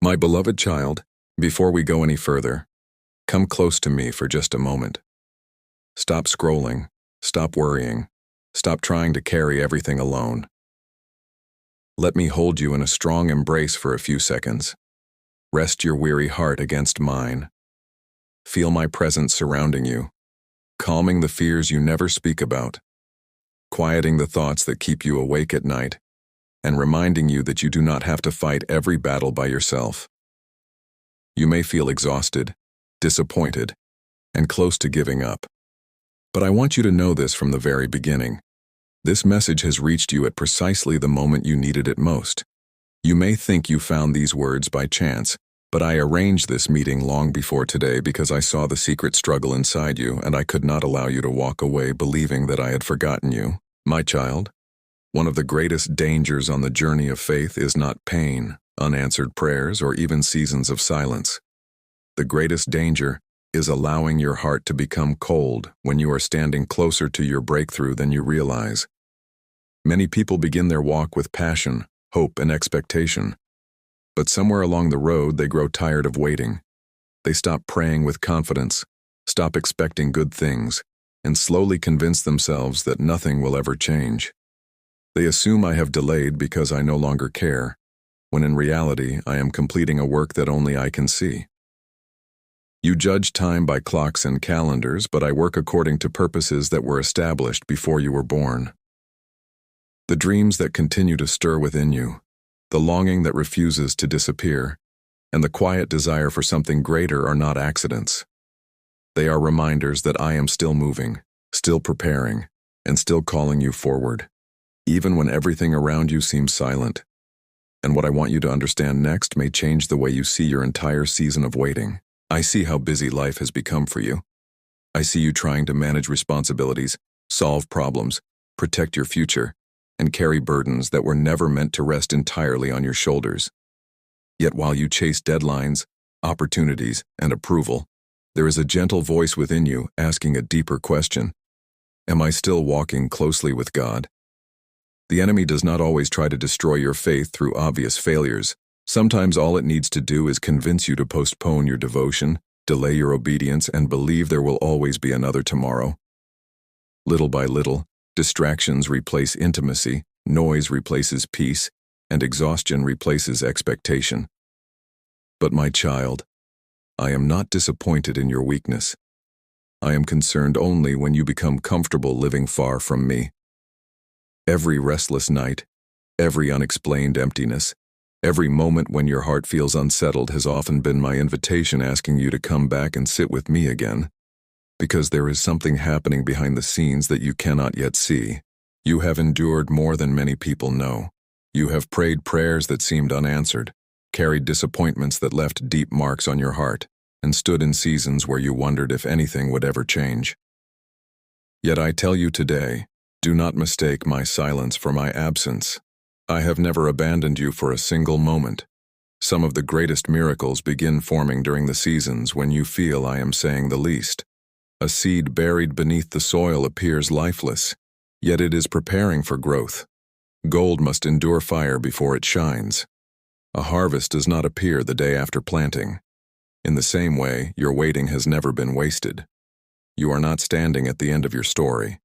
My beloved child, before we go any further, come close to me for just a moment. Stop scrolling, stop worrying, stop trying to carry everything alone. Let me hold you in a strong embrace for a few seconds. Rest your weary heart against mine. Feel my presence surrounding you, calming the fears you never speak about, quieting the thoughts that keep you awake at night, and reminding you that you do not have to fight every battle by yourself. You may feel exhausted, disappointed, and close to giving up. But I want you to know this from the very beginning. This message has reached you at precisely the moment you needed it most. You may think you found these words by chance, but I arranged this meeting long before today because I saw the secret struggle inside you, and I could not allow you to walk away believing that I had forgotten you. My child, one of the greatest dangers on the journey of faith is not pain, unanswered prayers, or even seasons of silence. The greatest danger is allowing your heart to become cold when you are standing closer to your breakthrough than you realize. Many people begin their walk with passion, hope, and expectation. But somewhere along the road, they grow tired of waiting. They stop praying with confidence, stop expecting good things, and slowly convince themselves that nothing will ever change. They assume I have delayed because I no longer care, when in reality I am completing a work that only I can see. You judge time by clocks and calendars, but I work according to purposes that were established before you were born. The dreams that continue to stir within you, the longing that refuses to disappear, and the quiet desire for something greater are not accidents. They are reminders that I am still moving, still preparing, and still calling you forward, even when everything around you seems silent. And what I want you to understand next may change the way you see your entire season of waiting. I see how busy life has become for you. I see you trying to manage responsibilities, solve problems, protect your future, and carry burdens that were never meant to rest entirely on your shoulders. Yet while you chase deadlines, opportunities, and approval, there is a gentle voice within you asking a deeper question. Am I still walking closely with God? The enemy does not always try to destroy your faith through obvious failures. Sometimes all it needs to do is convince you to postpone your devotion, delay your obedience, and believe there will always be another tomorrow. Little by little, distractions replace intimacy, noise replaces peace, and exhaustion replaces expectation. But my child, I am not disappointed in your weakness. I am concerned only when you become comfortable living far from me. Every restless night, every unexplained emptiness, every moment when your heart feels unsettled has often been my invitation asking you to come back and sit with me again. Because there is something happening behind the scenes that you cannot yet see. You have endured more than many people know. You have prayed prayers that seemed unanswered, carried disappointments that left deep marks on your heart, and stood in seasons where you wondered if anything would ever change. Yet I tell you today, do not mistake my silence for my absence. I have never abandoned you for a single moment. Some of the greatest miracles begin forming during the seasons when you feel I am saying the least. A seed buried beneath the soil appears lifeless, yet it is preparing for growth. Gold must endure fire before it shines. A harvest does not appear the day after planting. In the same way, your waiting has never been wasted. You are not standing at the end of your story.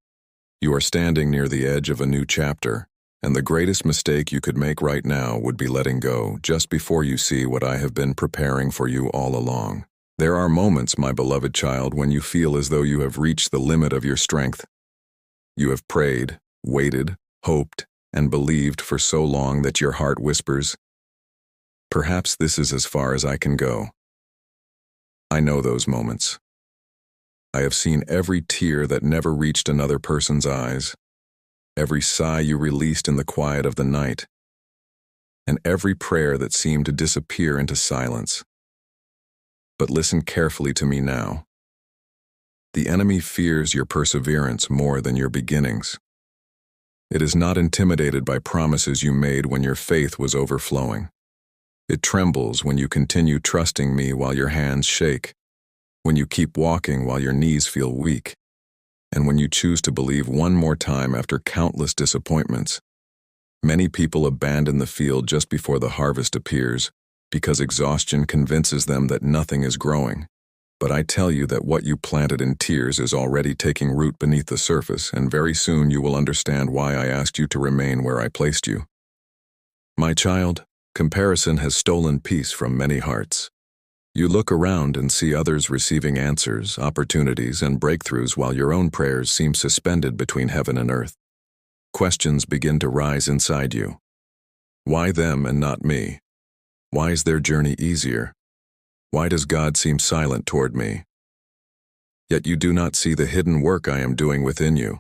You are standing near the edge of a new chapter, and the greatest mistake you could make right now would be letting go just before you see what I have been preparing for you all along. There are moments, my beloved child, when you feel as though you have reached the limit of your strength. You have prayed, waited, hoped, and believed for so long that your heart whispers, "Perhaps this is as far as I can go." I know those moments. I have seen every tear that never reached another person's eyes, every sigh you released in the quiet of the night, and every prayer that seemed to disappear into silence. But listen carefully to me now. The enemy fears your perseverance more than your beginnings. It is not intimidated by promises you made when your faith was overflowing. It trembles when you continue trusting me while your hands shake, when you keep walking while your knees feel weak, and when you choose to believe one more time after countless disappointments. Many people abandon the field just before the harvest appears, because exhaustion convinces them that nothing is growing. But I tell you that what you planted in tears is already taking root beneath the surface, and very soon you will understand why I asked you to remain where I placed you. My child, comparison has stolen peace from many hearts. You look around and see others receiving answers, opportunities, and breakthroughs while your own prayers seem suspended between heaven and earth. Questions begin to rise inside you. Why them and not me? Why is their journey easier? Why does God seem silent toward me? Yet you do not see the hidden work I am doing within you.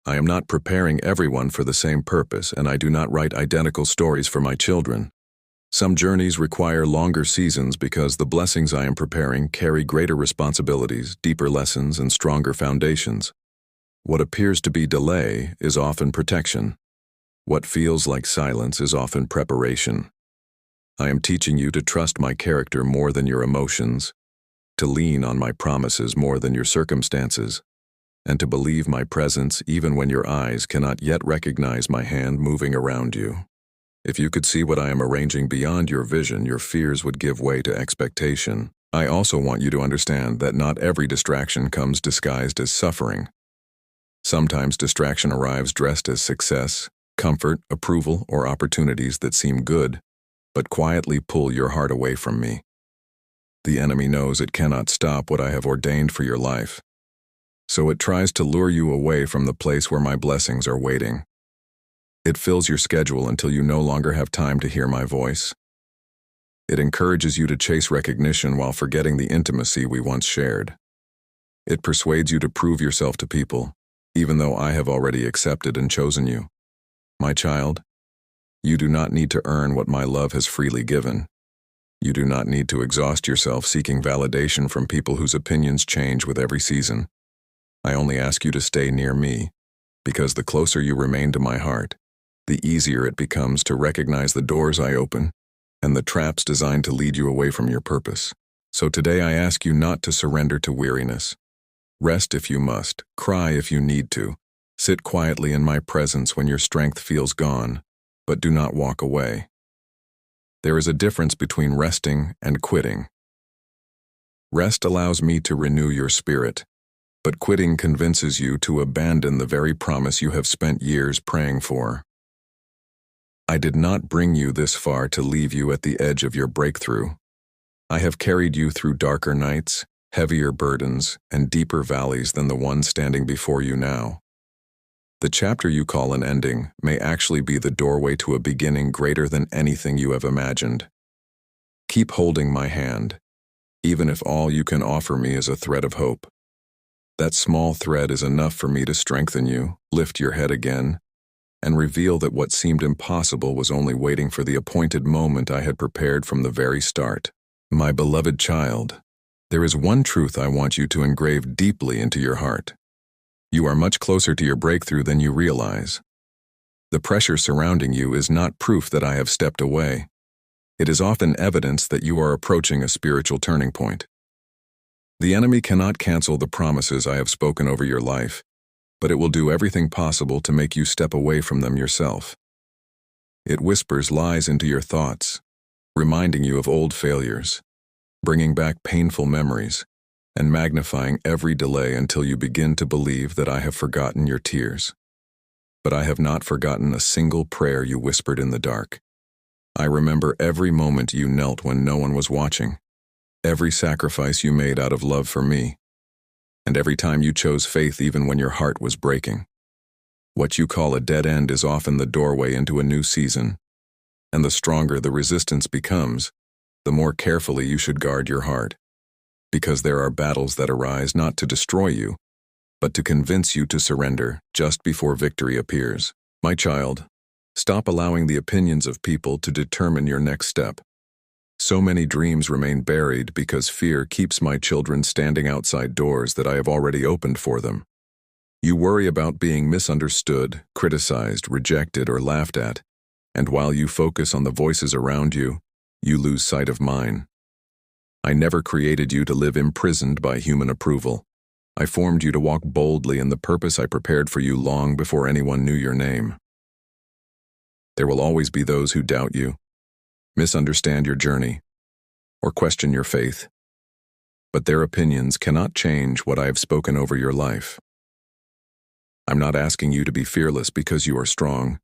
I am not preparing everyone for the same purpose, and I do not write identical stories for my children. Some journeys require longer seasons because the blessings I am preparing carry greater responsibilities, deeper lessons, and stronger foundations. What appears to be delay is often protection. What feels like silence is often preparation. I am teaching you to trust my character more than your emotions, to lean on my promises more than your circumstances, and to believe my presence even when your eyes cannot yet recognize my hand moving around you. If you could see what I am arranging beyond your vision, your fears would give way to expectation. I also want you to understand that not every distraction comes disguised as suffering. Sometimes distraction arrives dressed as success, comfort, approval, or opportunities that seem good, but quietly pull your heart away from me. The enemy knows it cannot stop what I have ordained for your life, so it tries to lure you away from the place where my blessings are waiting. It fills your schedule until you no longer have time to hear my voice. It encourages you to chase recognition while forgetting the intimacy we once shared. It persuades you to prove yourself to people, even though I have already accepted and chosen you. My child, you do not need to earn what my love has freely given. You do not need to exhaust yourself seeking validation from people whose opinions change with every season. I only ask you to stay near me, because the closer you remain to my heart, the easier it becomes to recognize the doors I open and the traps designed to lead you away from your purpose. So today I ask you not to surrender to weariness. Rest if you must, cry if you need to, sit quietly in my presence when your strength feels gone, but do not walk away. There is a difference between resting and quitting. Rest allows me to renew your spirit, but quitting convinces you to abandon the very promise you have spent years praying for. I did not bring you this far to leave you at the edge of your breakthrough. I have carried you through darker nights, heavier burdens, and deeper valleys than the one standing before you now. The chapter you call an ending may actually be the doorway to a beginning greater than anything you have imagined. Keep holding my hand, even if all you can offer me is a thread of hope. That small thread is enough for me to strengthen you, lift your head again, and reveal that what seemed impossible was only waiting for the appointed moment I had prepared from the very start. My beloved child, there is one truth I want you to engrave deeply into your heart. You are much closer to your breakthrough than you realize. The pressure surrounding you is not proof that I have stepped away. It is often evidence that you are approaching a spiritual turning point. The enemy cannot cancel the promises I have spoken over your life, but it will do everything possible to make you step away from them yourself. It whispers lies into your thoughts, reminding you of old failures, bringing back painful memories, and magnifying every delay until you begin to believe that I have forgotten your tears. But I have not forgotten a single prayer you whispered in the dark. I remember every moment you knelt when no one was watching, every sacrifice you made out of love for me, and every time you chose faith even when your heart was breaking. What you call a dead end is often the doorway into a new season, and the stronger the resistance becomes, the more carefully you should guard your heart, because there are battles that arise not to destroy you, but to convince you to surrender just before victory appears. My child, stop allowing the opinions of people to determine your next step. So many dreams remain buried because fear keeps my children standing outside doors that I have already opened for them. You worry about being misunderstood, criticized, rejected, or laughed at, and while you focus on the voices around you, you lose sight of mine. I never created you to live imprisoned by human approval. I formed you to walk boldly in the purpose I prepared for you long before anyone knew your name. There will always be those who doubt you. misunderstand your journey, or question your faith. But their opinions cannot change what I have spoken over your life. I'm not asking you to be fearless because you are strong.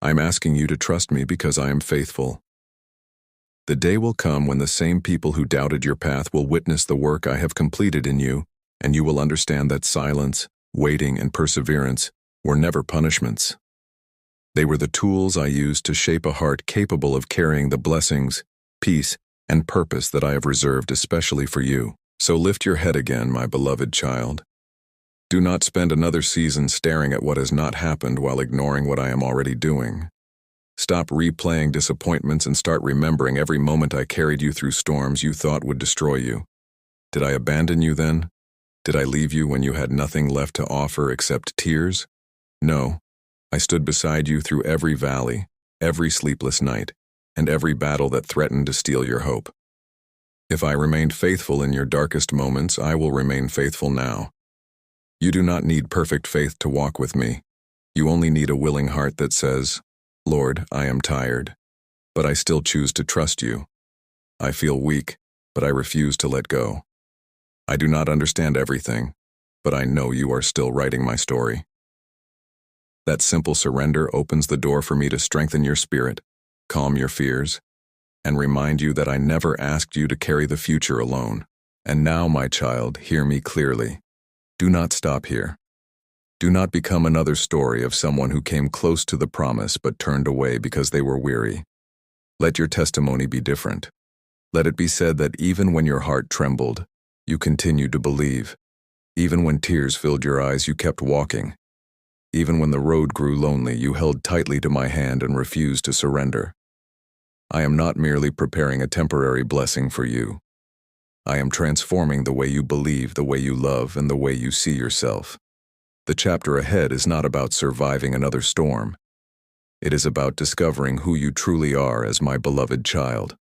I'm asking you to trust me because I am faithful. The day will come when the same people who doubted your path will witness the work I have completed in you, and you will understand that silence, waiting, and perseverance were never punishments. They were the tools I used to shape a heart capable of carrying the blessings, peace, and purpose that I have reserved especially for you. So lift your head again, my beloved child. Do not spend another season staring at what has not happened while ignoring what I am already doing. Stop replaying disappointments and start remembering every moment I carried you through storms you thought would destroy you. Did I abandon you then? Did I leave you when you had nothing left to offer except tears? No. I stood beside you through every valley, every sleepless night, and every battle that threatened to steal your hope. If I remained faithful in your darkest moments, I will remain faithful now. You do not need perfect faith to walk with me. You only need a willing heart that says, Lord, I am tired, but I still choose to trust you. I feel weak, but I refuse to let go. I do not understand everything, but I know you are still writing my story. That simple surrender opens the door for me to strengthen your spirit, calm your fears, and remind you that I never asked you to carry the future alone. And now, my child, hear me clearly. Do not stop here. Do not become another story of someone who came close to the promise but turned away because they were weary. Let your testimony be different. Let it be said that even when your heart trembled, you continued to believe. Even when tears filled your eyes, you kept walking. Even when the road grew lonely, you held tightly to my hand and refused to surrender. I am not merely preparing a temporary blessing for you. I am transforming the way you believe, the way you love, and the way you see yourself. The chapter ahead is not about surviving another storm. It is about discovering who you truly are as my beloved child.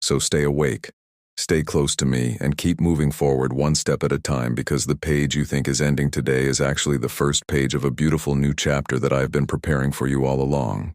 So stay awake, stay close to me, and keep moving forward one step at a time, because the page you think is ending today is actually the first page of a beautiful new chapter that I have been preparing for you all along.